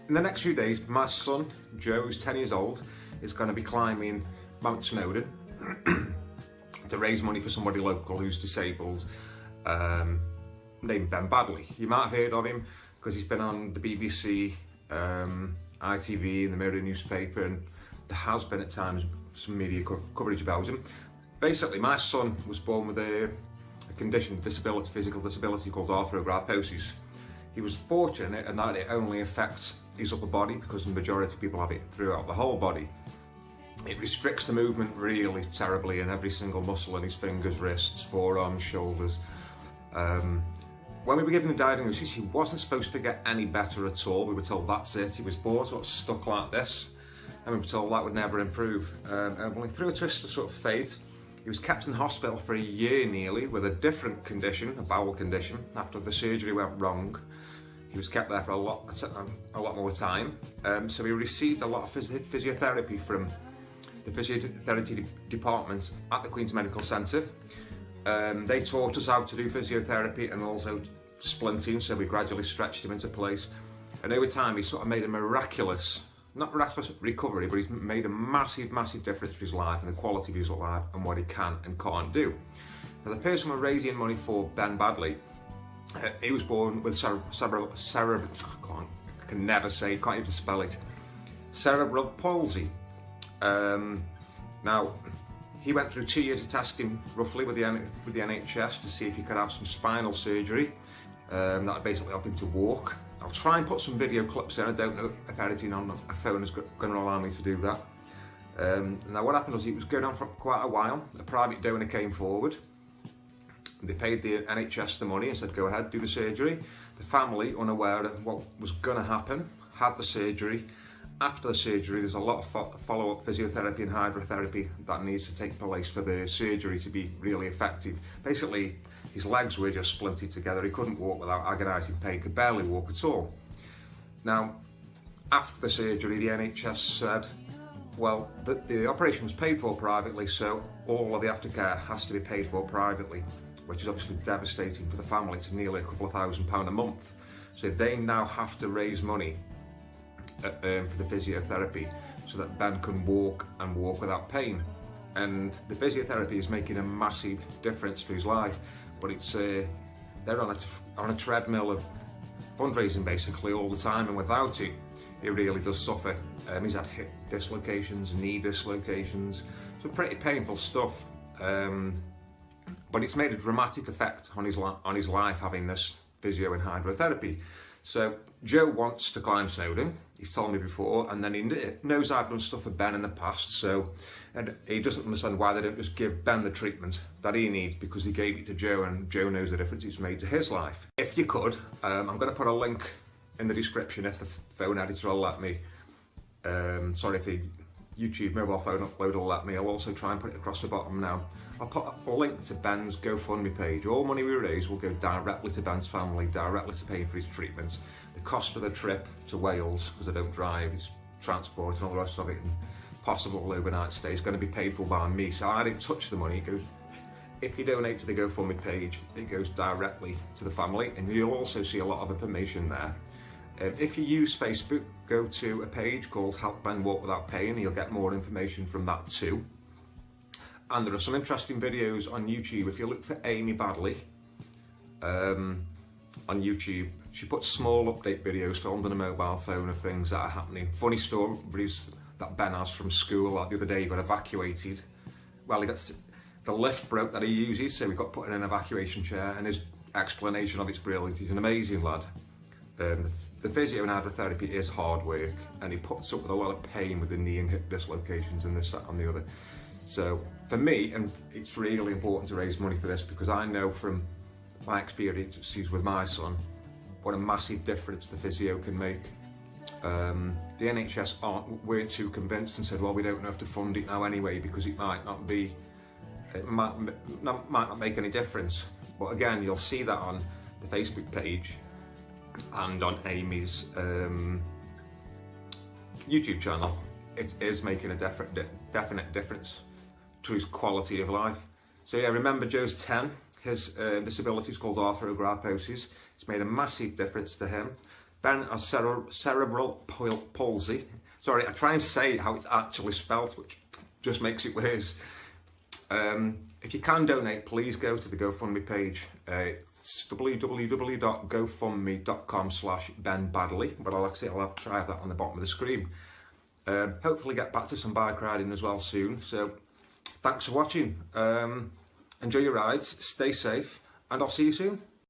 In the next few days, my son, Joe, who's 10 years old, is going to be climbing Mount Snowdon to raise money for somebody local who's disabled, named Ben Baddeley. You might have heard of him because he's been on the BBC, ITV and the Mirror newspaper, and there has been at times some media coverage about him. Basically, my son was born with a condition, disability, physical disability called Arthrogryposis. He was fortunate in that it only affects his upper body because the majority of people have it throughout the whole body. It restricts the movement really terribly in every single muscle in his fingers, wrists, forearms, shoulders. When we were given the diagnosis, he wasn't supposed to get any better at all. We were told that's it. He was born sort of stuck like this, and we were told that would never improve. And through a twist of sort of fate, he was kept in the hospital for a year nearly with a different condition, a bowel condition. After the surgery went wrong, he was kept there for a lot more time. So he received a lot of physiotherapy from the physiotherapy department at the Queen's Medical Centre. They taught us how to do physiotherapy and also splinting, so we gradually stretched him into place. And over time, he sort of made a not miraculous recovery, but he's made a massive difference to his life and the quality of his life and what he can and can't do. Now, the person we're raising money for, Ben Baddeley, he was born with cerebral palsy. Now, he went through 2 years of testing roughly with the NHS to see if he could have some spinal surgery that would basically help him to walk. I'll try and put some video clips in. I don't know if editing on a phone is going to allow me to do that. Now what happened was, it was going on for quite a while. A private donor came forward. They paid the NHS the money and said, go ahead, do the surgery. The family, unaware of what was going to happen, had the surgery. After the surgery, there's a lot of follow-up physiotherapy and hydrotherapy that needs to take place for the surgery to be really effective. Basically, his legs were just splinted together. He couldn't walk without agonising pain, could barely walk at all. Now, after the surgery, the NHS said, well, the operation was paid for privately, so all of the aftercare has to be paid for privately, which is obviously devastating for the family. It's nearly a couple of £1,000s a month. So they now have to raise money for the physiotherapy so that Ben can walk and walk without pain. And the physiotherapy is making a massive difference to his life, but it's they're on a treadmill of fundraising basically all the time, and without it, he really does suffer. He's had hip dislocations, knee dislocations, so pretty painful stuff. But it's made a dramatic effect on his life having this physio and hydrotherapy. So Joe wants to climb Snowdon, he's told me before, and then he knows I've done stuff for Ben in the past, and he doesn't understand why they don't just give Ben the treatment that he needs, because he gave it to Joe and Joe knows the difference it's made to his life. If you could, I'm going to put a link in the description if the phone editor will let me. Sorry, if the YouTube mobile phone upload will let me. I'll also try and put it across the bottom now. I'll put a link to Ben's GoFundMe page. All money we raise will go directly to Ben's family, directly to paying for his treatments. The cost of the trip to Wales, because I don't drive, it's transport and all the rest of it, and possible overnight stay, is going to be paid for by me. So I didn't touch the money. It goes, if you donate to the GoFundMe page, it goes directly to the family, and you'll also see a lot of information there. If you use Facebook, go to a page called Help Ben Walk Without Pain, you'll get more information from that too. And there are some interesting videos on YouTube. If you look for Amy Baddeley on YouTube, she puts small update videos filmed on a mobile phone of things that are happening. Funny stories that Ben has from school. Like the other day he got evacuated. Well, he got the lift broke that he uses, so he got put in an evacuation chair, and his explanation of it's brilliant. He's an amazing lad. The physio and hydrotherapy is hard work, and he puts up with a lot of pain with the knee and hip dislocations and this, that and the other. So for me, and it's really important to raise money for this, because I know from my experiences with my son what a massive difference the physio can make. The NHS weren't too convinced and said, well, we don't have to fund it now anyway, because it might not make any difference. But again, you'll see that on the Facebook page and on Amy's YouTube channel. It is making a definite difference to his quality of life. So yeah, remember, Joe's 10. His disability is called Arthrogryposis. It's made a massive difference to him. Ben has cerebral palsy. Sorry, I try and say it how it's actually spelled, which just makes it worse. If you can donate, please go to the GoFundMe page. It's www.gofundme.com/Ben Baddeley, but I'll try that on the bottom of the screen. Hopefully get back to some bike riding as well soon. So thanks for watching. Enjoy your rides, stay safe, and I'll see you soon.